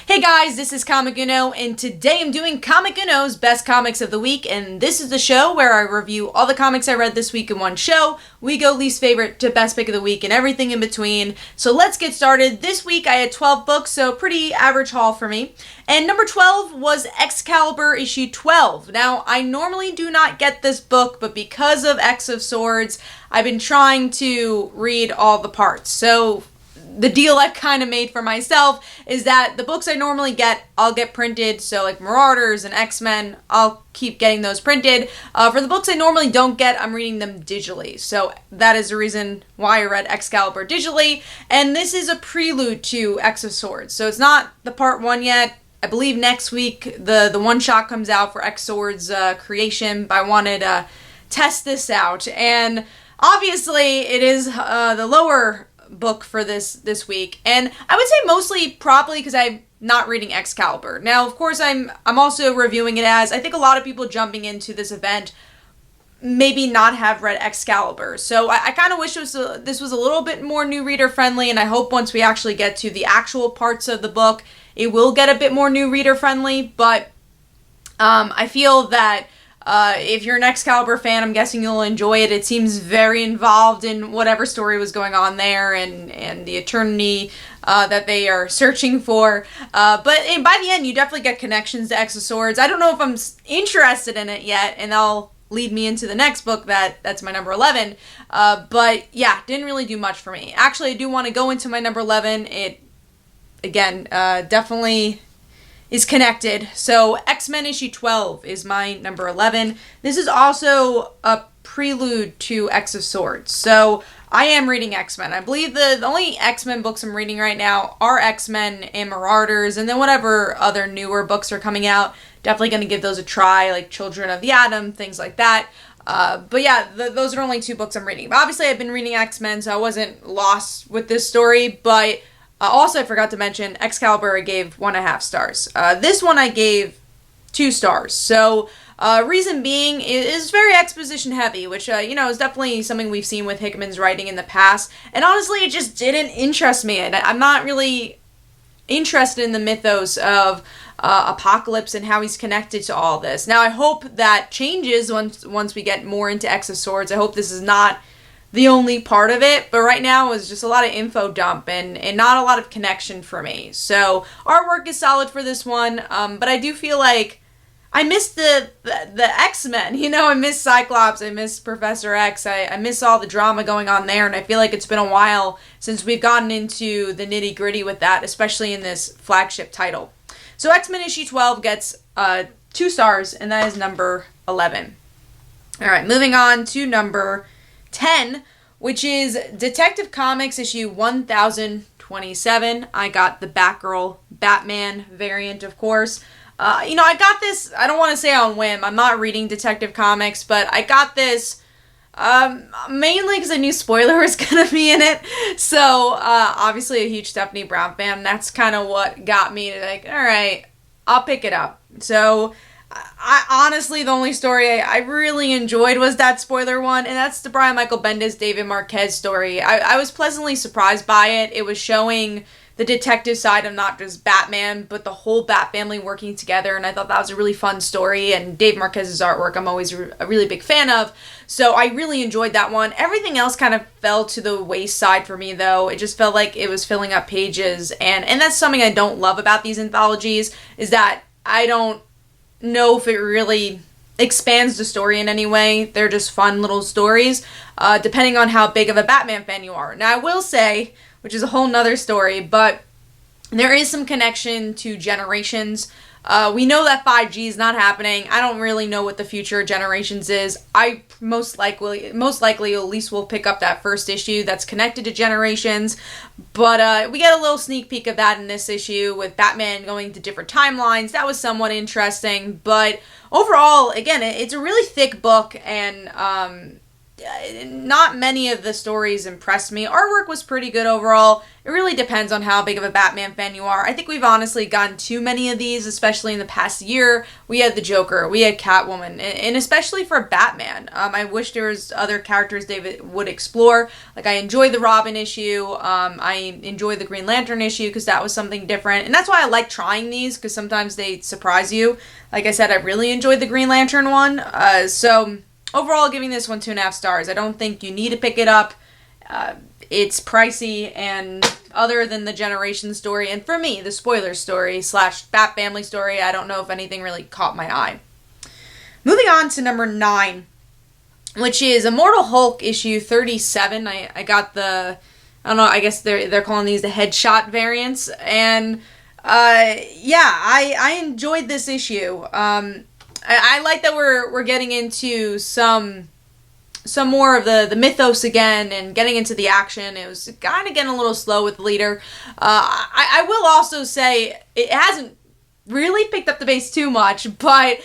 Hey guys, this is Comic Uno, and today I'm doing Comic Uno's Best Comics of the Week, and this is the show where I review all the comics I read this week in one show. We go least favorite to best pick of the week and everything in between. So let's get started. This week I had 12 books, so pretty average haul for me. And number 12 was Excalibur issue 12. Now, I normally do not get this book, but because of X of Swords, I've been trying to read all the parts. So the deal I've kind of made for myself is that the books I normally get, I'll get printed. So like Marauders and X-Men, I'll keep getting those printed. For the books I normally don't get, I'm reading them digitally. So that is the reason why I read Excalibur digitally. And this is a prelude to X of Swords. So it's not the part one yet. I believe next week the one shot comes out for X Swords creation, but I wanted to test this out. And obviously it is the lower book for this week, and I would say mostly probably because I'm not reading Excalibur. Now, of course, I'm also reviewing it as I think a lot of people jumping into this event maybe not have read Excalibur, so I kind of wish this was a little bit more new reader friendly, and I hope once we actually get to the actual parts of the book, it will get a bit more new reader friendly. But I feel that if you're an Excalibur fan, I'm guessing you'll enjoy it. It seems very involved in whatever story was going on there and the eternity that they are searching for. But by the end, you definitely get connections to X of Swords. I don't know if I'm interested in it yet, and that'll lead me into the next book that's my number 11. But yeah, didn't really do much for me. Actually, I do want to go into my number 11. It, again, definitely is connected. So X-Men issue 12 is my number 11. This is also a prelude to X of Swords. So I am reading X-Men. I believe the only X-Men books I'm reading right now are X-Men and Marauders, and then whatever other newer books are coming out, definitely going to give those a try, like Children of the Atom, things like that. But yeah, those are only two books I'm reading. But obviously I've been reading X-Men, so I wasn't lost with this story, but also, I forgot to mention, Excalibur I gave 1.5 stars. This one I gave 2 stars. So, reason being, it is very exposition heavy, which, is definitely something we've seen with Hickman's writing in the past. And honestly, it just didn't interest me. And I'm not really interested in the mythos of Apocalypse and how he's connected to all this. Now, I hope that changes once we get more into X of Swords. I hope this is not the only part of it, but right now it was just a lot of info dump and not a lot of connection for me. So artwork is solid for this one, but I do feel like I missed the X-Men. I miss Cyclops, I miss Professor X, I miss all the drama going on there, and I feel like it's been a while since we've gotten into the nitty-gritty with that, especially in this flagship title. So X-Men issue 12 gets 2 stars, and that is number 11. Alright, moving on to number 10, which is Detective Comics issue 1027. I got the Batgirl Batman variant, of course. I got this, I don't want to say on whim. I'm not reading Detective Comics, but I got this mainly because I knew Spoiler was going to be in it. So, obviously a huge Stephanie Brown fan. That's kind of what got me to like, alright, I'll pick it up. So I honestly, the only story I really enjoyed was that Spoiler one, and that's the Brian Michael Bendis, David Marquez story. I was pleasantly surprised by it. It was showing the detective side of not just Batman, but the whole Bat family working together, and I thought that was a really fun story, and Dave Marquez's artwork I'm always a really big fan of, so I really enjoyed that one. Everything else kind of fell to the wayside for me, though. It just felt like it was filling up pages, and that's something I don't love about these anthologies, is that I don't know if it really expands the story in any way. They're just fun little stories, depending on how big of a Batman fan you are. Now, I will say, which is a whole nother story, but there is some connection to Generations. We know that 5G is not happening. I don't really know what the future of Generations is. I most likely at least will pick up that first issue that's connected to Generations. But we get a little sneak peek of that in this issue with Batman going to different timelines. That was somewhat interesting. But overall, again, it's a really thick book, and not many of the stories impressed me. Artwork was pretty good overall. It really depends on how big of a Batman fan you are. I think we've honestly gotten too many of these, especially in the past year. We had the Joker, we had Catwoman, and especially for Batman. I wish there was other characters they would explore. Like, I enjoyed the Robin issue. I enjoyed the Green Lantern issue because that was something different. And that's why I like trying these, because sometimes they surprise you. Like I said, I really enjoyed the Green Lantern one. So overall, giving this one 2.5 stars. I don't think you need to pick it up. It's pricey, and other than the Generation story, and for me, the spoiler story / Bat Family story, I don't know if anything really caught my eye. Moving on to number 9, which is Immortal Hulk issue 37. I got the, I don't know, I guess they're calling these the headshot variants, and I enjoyed this issue. I like that we're getting into some more of the mythos again and getting into the action. It was kind of getting a little slow with the leader. I will also say it hasn't really picked up the pace too much, but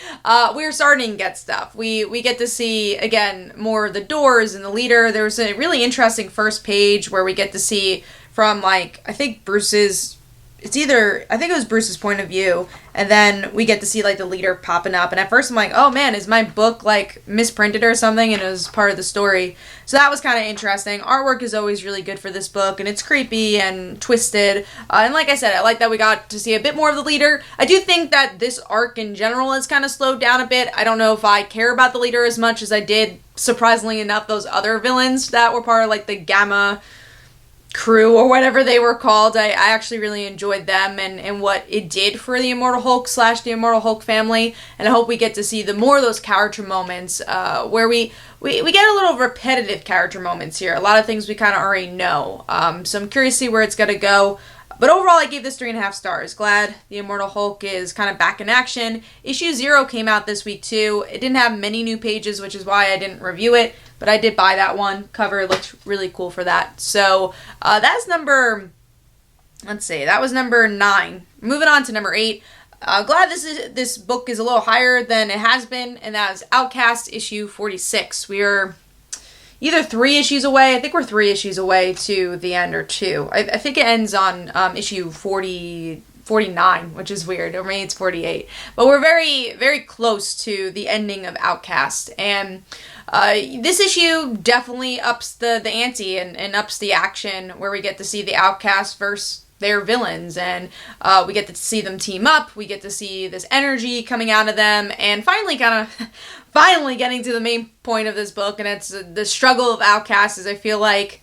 we're starting to get stuff. We get to see, again, more of the doors and the leader. There was a really interesting first page where we get to see from, like, I think it was Bruce's point of view, and then we get to see, like, the leader popping up, and at first I'm like, oh man, is my book, like, misprinted or something, and it was part of the story. So that was kind of interesting. Artwork is always really good for this book, and it's creepy and twisted, and like I said, I like that we got to see a bit more of the leader. I do think that this arc in general has kind of slowed down a bit. I don't know if I care about the leader as much as I did, surprisingly enough, those other villains that were part of, like, the Gamma crew or whatever they were called. I actually really enjoyed them and what it did for the Immortal Hulk / the Immortal Hulk family, and I hope we get to see more of those character moments where we get a little repetitive character moments here. A lot of things we kind of already know, so I'm curious to see where it's going to go. But overall, I gave this 3.5 stars. Glad the Immortal Hulk is kind of back in action. Issue 0 came out this week too. It didn't have many new pages, which is why I didn't review it, but I did buy that one. Cover looked really cool for that. So that's number, that was number 9. Moving on to number 8. Glad this book is a little higher than it has been, and that is Outcast issue 46. We are either 3 issues away. I think we're 3 issues away to the end, or 2. I think it ends on issue 49, which is weird. Or maybe it's 48. But we're very, very close to the ending of Outcast. And this issue definitely ups the ante and ups the action, where we get to see the Outcast versus their villains, and we get to see them team up. We get to see this energy coming out of them, and finally getting to the main point of this book, and it's the struggle of Outcasts. As I feel like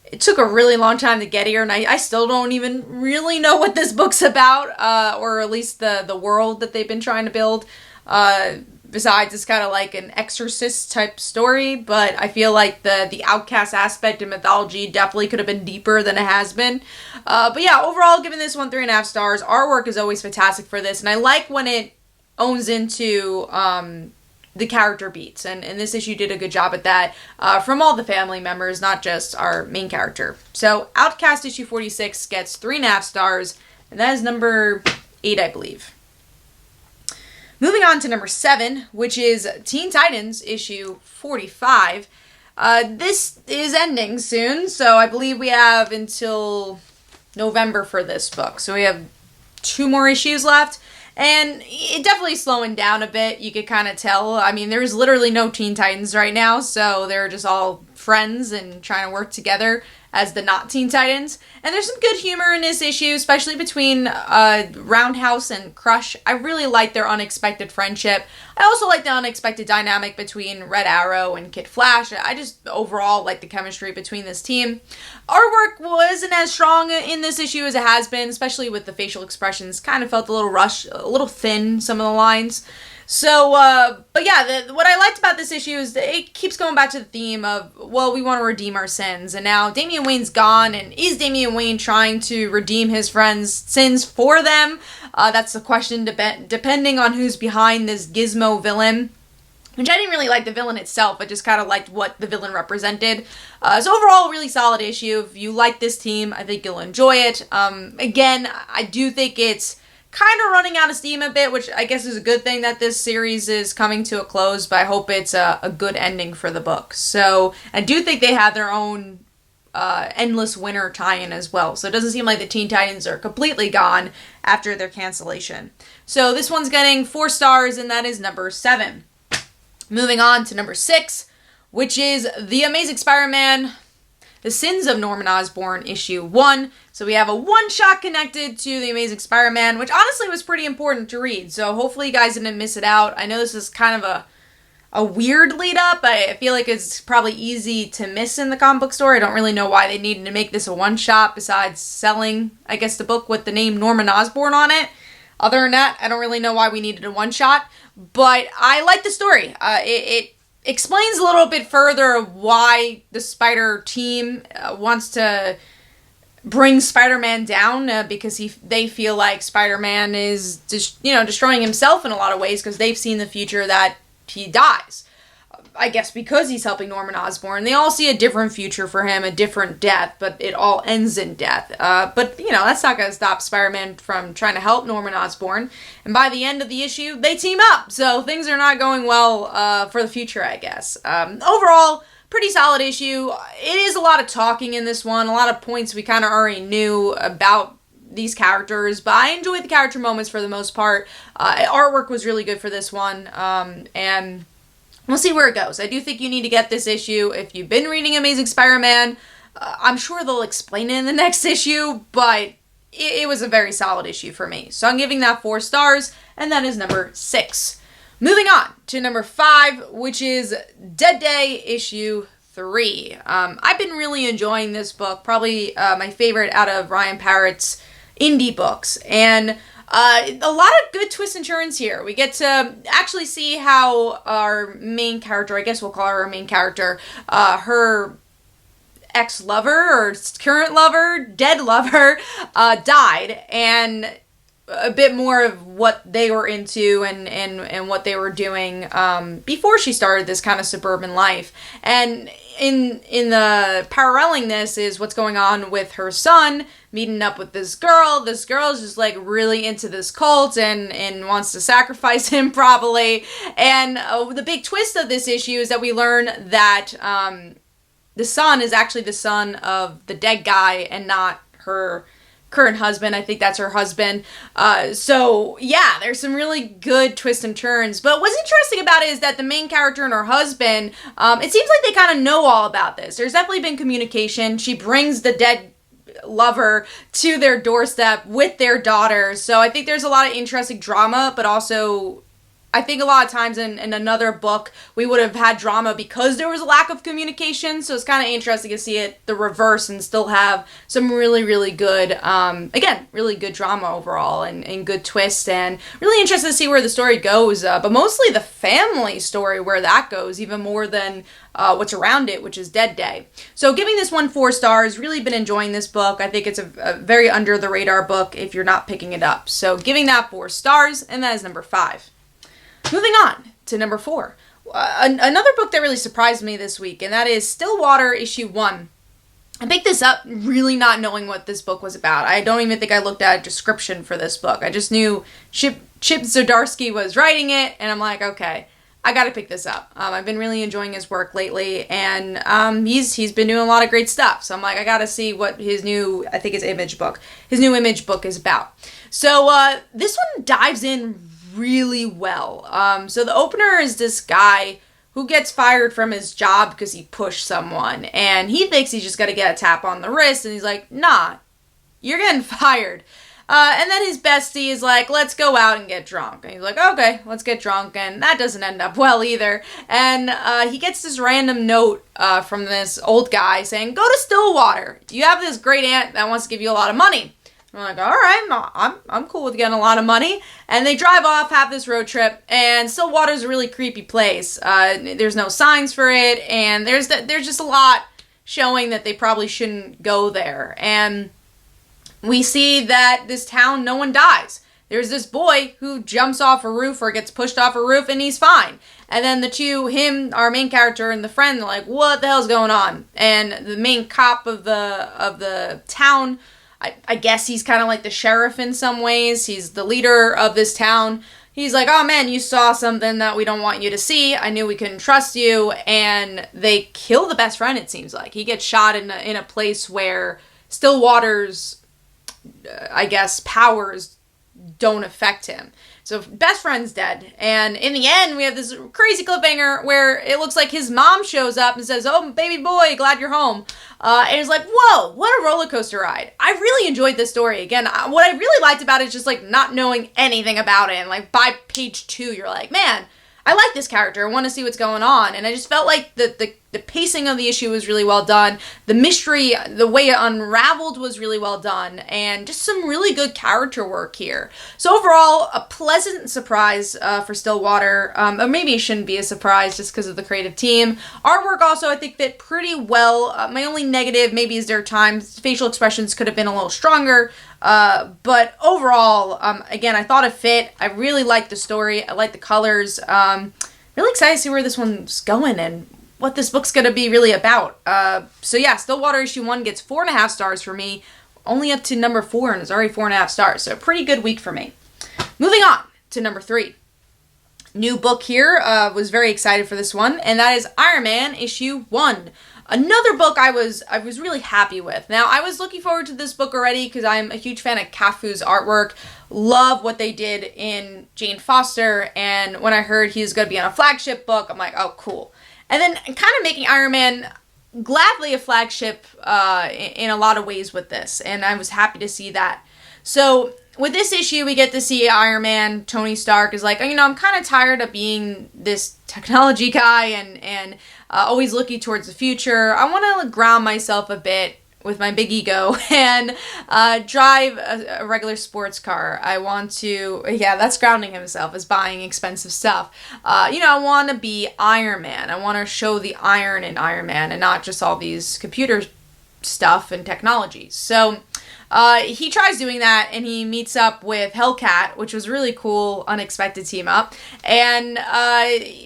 it took a really long time to get here, and I still don't even really know what this book's about, or at least the world that they've been trying to build. Besides, it's kind of like an Exorcist type story, but I feel like the Outcast aspect of mythology definitely could have been deeper than it has been. But yeah, overall, giving this one 3.5 stars. Artwork is always fantastic for this, and I like when it owns into the character beats, and this issue did a good job at that from all the family members, not just our main character. So Outcast issue 46 gets 3.5 stars, and that is number 8, I believe. Moving on to number 7, which is Teen Titans issue 45. This is ending soon, so I believe we have until November for this book. So we have 2 more issues left, and it definitely slowing down a bit. You could kind of tell. I mean, there's literally no Teen Titans right now, so they're just all friends and trying to work together as the not Teen Titans. And there's some good humor in this issue, especially between Roundhouse and Crush. I really like their unexpected friendship. I also like the unexpected dynamic between Red Arrow and Kid Flash. I just overall like the chemistry between this team. Artwork wasn't as strong in this issue as it has been, especially with the facial expressions. Kind of felt a little rushed, a little thin, some of the lines. So, but yeah, what I liked about this issue is that it keeps going back to the theme of, well, we want to redeem our sins. And now Damian Wayne's gone, and is Damian Wayne trying to redeem his friends' sins for them? That's the question, depending on who's behind this Gizmo villain. Which I didn't really like the villain itself, I just kind of liked what the villain represented. So overall, really solid issue. If you like this team, I think you'll enjoy it. Again, I do think it's kind of running out of steam a bit, which I guess is a good thing that this series is coming to a close, but I hope it's a good ending for the book. So I do think they have their own Endless Winter tie-in as well. So it doesn't seem like the Teen Titans are completely gone after their cancellation. So this one's getting 4 stars, and that is number 7. Moving on to number 6, which is The Amazing Spider-Man, The Sins of Norman Osborn, issue 1. So we have a one-shot connected to The Amazing Spider-Man, which honestly was pretty important to read. So hopefully you guys didn't miss it out. I know this is kind of a weird lead-up. I feel like it's probably easy to miss in the comic book store. I don't really know why they needed to make this a one-shot besides selling, I guess, the book with the name Norman Osborn on it. Other than that, I don't really know why we needed a one-shot. But I like the story. It explains a little bit further why the Spider team wants to bring Spider-Man down because they feel like Spider-Man is destroying himself in a lot of ways because they've seen the future that he dies. I guess because he's helping Norman Osborn. They all see a different future for him, a different death, but it all ends in death. But that's not going to stop Spider-Man from trying to help Norman Osborn. And by the end of the issue, they team up. So things are not going well for the future, I guess. Overall, pretty solid issue. It is a lot of talking in this one, a lot of points we kind of already knew about these characters, but I enjoyed the character moments for the most part. Artwork was really good for this one, and we'll see where it goes. I do think you need to get this issue if you've been reading Amazing Spider-Man. I'm sure they'll explain it in the next issue, but it was a very solid issue for me. So I'm giving that 4 stars, and that is number 6. Moving on to number 5, which is Dead Day issue 3. I've been really enjoying this book, probably my favorite out of Ryan Parrott's indie books, and a lot of good twists and turns here. We get to actually see how our main character, I guess we'll call her our main character, her ex-lover or current lover, dead lover, died, and a bit more of what they were into and what they were doing before she started this kind of suburban life. And in the paralleling this is what's going on with her son meeting up with this girl. This girl is just like really into this cult and wants to sacrifice him probably. And the big twist of this issue is that we learn that the son is actually the son of the dead guy and not her current husband. I think that's her husband. So yeah, there's some really good twists and turns. But what's interesting about it is that the main character and her husband, it seems like they kind of know all about this. There's definitely been communication. She brings the dead lover to their doorstep with their daughter. So I think there's a lot of interesting drama, but also I think a lot of times in another book, we would have had drama because there was a lack of communication. So it's kind of interesting to see it the reverse and still have some really, really good, again, really good drama overall and good twists. And really interested to see where the story goes. But mostly the family story, where that goes, even more than what's around it, which is Dead Day. So giving this one 4 stars, really been enjoying this book. I think it's a very under the radar book if you're not picking it up. So giving that 4 stars, and that is number 5. Moving on to number 4. Another book that really surprised me this week, and that is Stillwater issue 1. I picked this up really not knowing what this book was about. I don't even think I looked at a description for this book. I just knew Chip Zdarsky was writing it, and I'm like, okay, I gotta pick this up. I've been really enjoying his work lately, and he's been doing a lot of great stuff. So I'm like, I gotta see what his new, I think it's his new Image book is about. So this one dives in really well. So the opener is this guy who gets fired from his job because he pushed someone, and he thinks he's just gonna get a tap on the wrist, and he's like, nah, you're getting fired. And then his bestie is like, let's go out and get drunk. And he's like, okay, let's get drunk. And that doesn't end up well either. And he gets this random note from this old guy saying, go to Stillwater. You have this great aunt that wants to give you a lot of money. I'm like, all right, I'm cool with getting a lot of money. And they drive off, have this road trip, and Stillwater's a really creepy place. There's no signs for it, and there's just a lot showing that they probably shouldn't go there. And we see that this town, no one dies. There's this boy who jumps off a roof or gets pushed off a roof, and he's fine. And then the two, our main character, and the friend, are like, what the hell's going on? And the main cop of the town, I guess he's kind of like the sheriff in some ways. He's the leader of this town. He's like, oh man, you saw something that we don't want you to see. I knew we couldn't trust you. And they kill the best friend, it seems like. He gets shot in a place where Stillwater's, I guess, powers don't affect him. So best friend's dead. And in the end, we have this crazy cliffhanger where it looks like his mom shows up and says, oh, baby boy, glad you're home. And it's like, whoa, what a roller coaster ride. I really enjoyed this story. Again, what I really liked about it is just like not knowing anything about it. And like by page 2, you're like, man, I like this character. I want to see what's going on. And I just felt like the pacing of the issue was really well done. The mystery, the way it unraveled was really well done. And just some really good character work here. So overall, a pleasant surprise for Stillwater. Or maybe it shouldn't be a surprise just because of the creative team. Artwork also, I think, fit pretty well. My only negative maybe is their times. Facial expressions could have been a little stronger. But overall, again, I thought it fit. I really liked the story. I liked the colors. Really excited to see where this one's going and what this book's going to be really about. So yeah, Stillwater issue 1 gets 4.5 stars for me. Only up to number 4 and it's already 4.5 stars. So a pretty good week for me. Moving on to number 3. New book here. Was very excited for this one. And that is Iron Man issue 1. Another book I was really happy with. Now, I was looking forward to this book already because I'm a huge fan of Cafu's artwork. Love what they did in Jane Foster, and when I heard he was going to be on a flagship book, I'm like, oh, cool. And then kind of making Iron Man gladly a flagship in a lot of ways with this, and I was happy to see that. So with this issue, we get to see Iron Man. Tony Stark is like, oh, I'm kind of tired of being this technology guy and always looking towards the future. I want to ground myself a bit with my big ego and drive a regular sports car. I want to, that's grounding himself, is buying expensive stuff. I want to be Iron Man. I want to show the iron in Iron Man and not just all these computer stuff and technologies. So he tries doing that, and he meets up with Hellcat, which was really cool, unexpected team up, and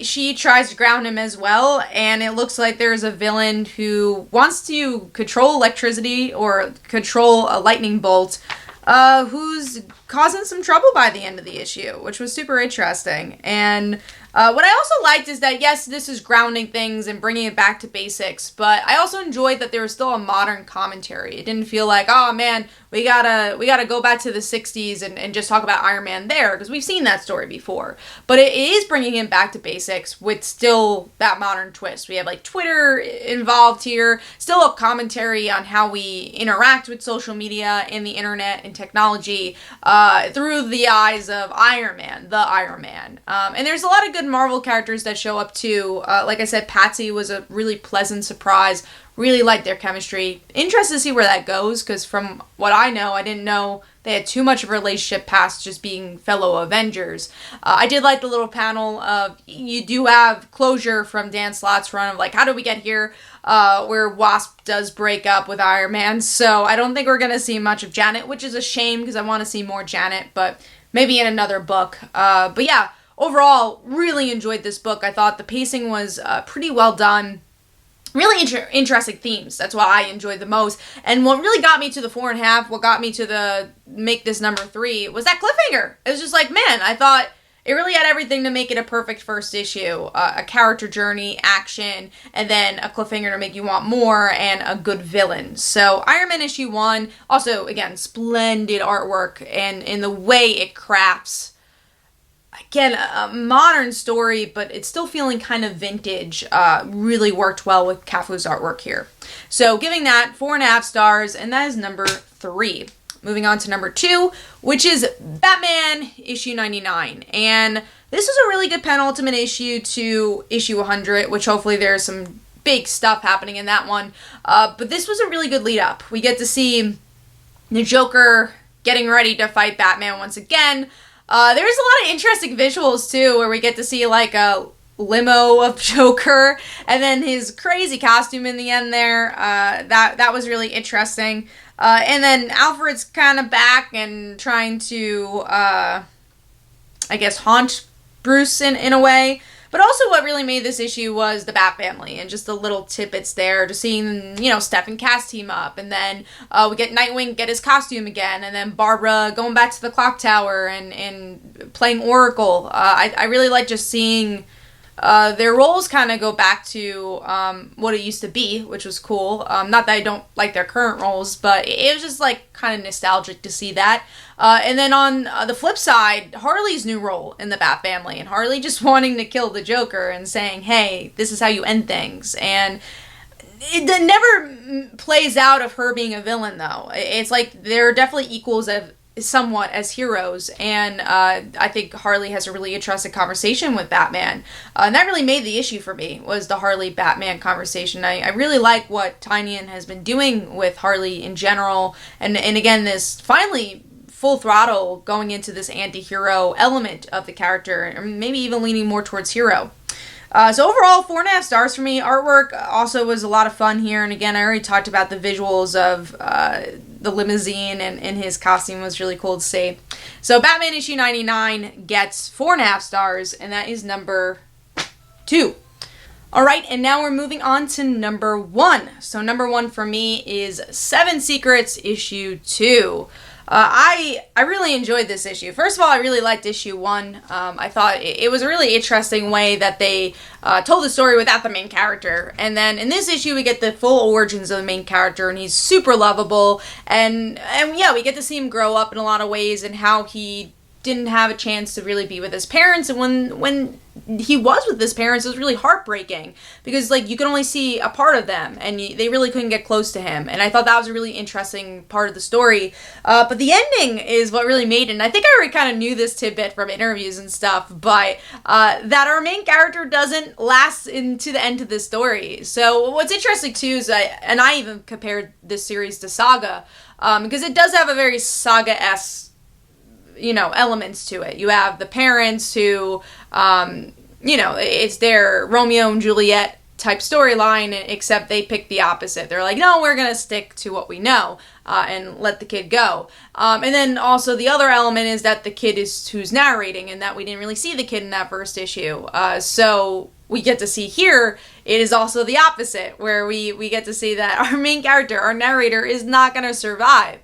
she tries to ground him as well, and it looks like there's a villain who wants to control electricity or control a lightning bolt, who's causing some trouble by the end of the issue, which was super interesting. And what I also liked is that, yes, this is grounding things and bringing it back to basics, but I also enjoyed that there was still a modern commentary. It didn't feel like, oh man, we gotta go back to the 60s and just talk about Iron Man there, because we've seen that story before. But it is bringing him back to basics with still that modern twist. We have like Twitter involved here, still a commentary on how we interact with social media and the internet and technology through the eyes of Iron Man, the Iron Man. And there's a lot of good Marvel characters that show up too. Like I said, Patsy was a really pleasant surprise. Really liked their chemistry. Interested to see where that goes, because from what I know, I didn't know they had too much of a relationship past just being fellow Avengers. I did like the little panel of, you do have closure from Dan Slott's run of like, how did we get here? Where Wasp does break up with Iron Man. So I don't think we're going to see much of Janet, which is a shame because I want to see more Janet, but maybe in another book. But yeah, overall, really enjoyed this book. I thought the pacing was pretty well done. Really interesting themes. That's why I enjoyed the most. And what really got me to the 4.5, what got me to make this number 3, was that cliffhanger. It was just like, man, I thought it really had everything to make it a perfect first issue. A character journey, action, and then a cliffhanger to make you want more, and a good villain. So Iron Man issue 1, also, again, splendid artwork, and in the way it crafts, again, a modern story, but it's still feeling kind of vintage. Really worked well with Cafu's artwork here. So giving that 4.5 stars, and that is number 3. Moving on to number 2, which is Batman issue 99. And this is a really good penultimate issue to issue 100, which hopefully there's some big stuff happening in that one. But this was a really good lead up. We get to see the Joker getting ready to fight Batman once again. There's a lot of interesting visuals too, where we get to see like a limo of Joker, and then his crazy costume in the end there. That was really interesting. And then Alfred's kind of back and trying to, I guess, haunt Bruce in a way. But also what really made this issue was the Bat Family and just the little tidbits there, just seeing, Steph and Cass team up, and then we get Nightwing get his costume again, and then Barbara going back to the clock tower and playing Oracle. I really like just seeing their roles kind of go back to what it used to be, which was cool. Not that I don't like their current roles, but it was just like kind of nostalgic to see that. And then on the flip side, Harley's new role in the Bat Family, and Harley just wanting to kill the Joker and saying, hey, this is how you end things. And it never plays out of her being a villain, though. It's like they're definitely equals somewhat as heroes, and I think Harley has a really interesting conversation with Batman, and that really made the issue for me, was the Harley Batman conversation. I really like what Tynion has been doing with Harley in general, and again, this finally full throttle going into this anti-hero element of the character, or maybe even leaning more towards hero. So overall, 4.5 stars for me. Artwork also was a lot of fun here, and again, I already talked about the visuals of the limousine and his costume was really cool to see. So Batman issue 99 gets 4.5 stars, and that is number 2. Alright, and now we're moving on to number 1. So number 1 for me is 7 Secrets issue 2. I really enjoyed this issue. First of all, I really liked issue 1. I thought it was a really interesting way that they told the story without the main character. And then in this issue, we get the full origins of the main character, and he's super lovable. And yeah, we get to see him grow up in a lot of ways, and how he didn't have a chance to really be with his parents, and when he was with his parents, it was really heartbreaking, because like you could only see a part of them, and they really couldn't get close to him, and I thought that was a really interesting part of the story, but the ending is what really made it, and I think I already kind of knew this tidbit from interviews and stuff, but that our main character doesn't last into the end of the story. So what's interesting too is I even compared this series to Saga, because it does have a very Saga-esque elements to it. You have the parents who, it's their Romeo and Juliet type storyline, except they pick the opposite. They're like, no, we're going to stick to what we know and let the kid go. And then also the other element is that the kid is who's narrating, and that we didn't really see the kid in that first issue. So we get to see here, it is also the opposite, where we get to see that our main character, our narrator, is not going to survive.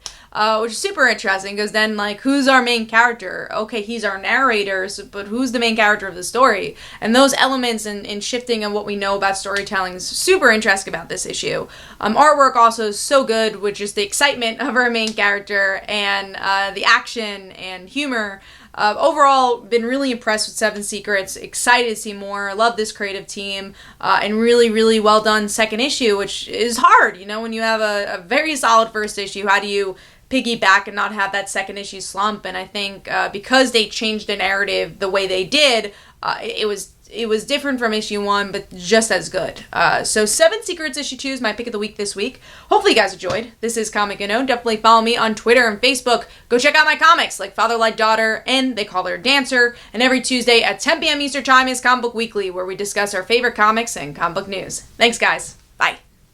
Which is super interesting, because then, like, who's our main character? Okay, he's our narrator, but who's the main character of the story? And those elements and shifting of what we know about storytelling is super interesting about this issue. Artwork also is so good, with just the excitement of our main character, and the action and humor. Overall, been really impressed with 7 Secrets, excited to see more, love this creative team, and really, really well done second issue, which is hard, when you have a very solid first issue. How do you piggyback and not have that second issue slump? And I think because they changed the narrative the way they did, it was different from issue 1, but just as good. So 7 Secrets issue 2 is my pick of the week this week. Hopefully you guys enjoyed. This is Comic Unknown. Definitely follow me on Twitter and Facebook. Go check out my comics like Father Like Daughter and They Call Her a Dancer. And every Tuesday at 10 p.m. Eastern Time is Comic Book Weekly, where we discuss our favorite comics and comic book news. Thanks, guys. Bye.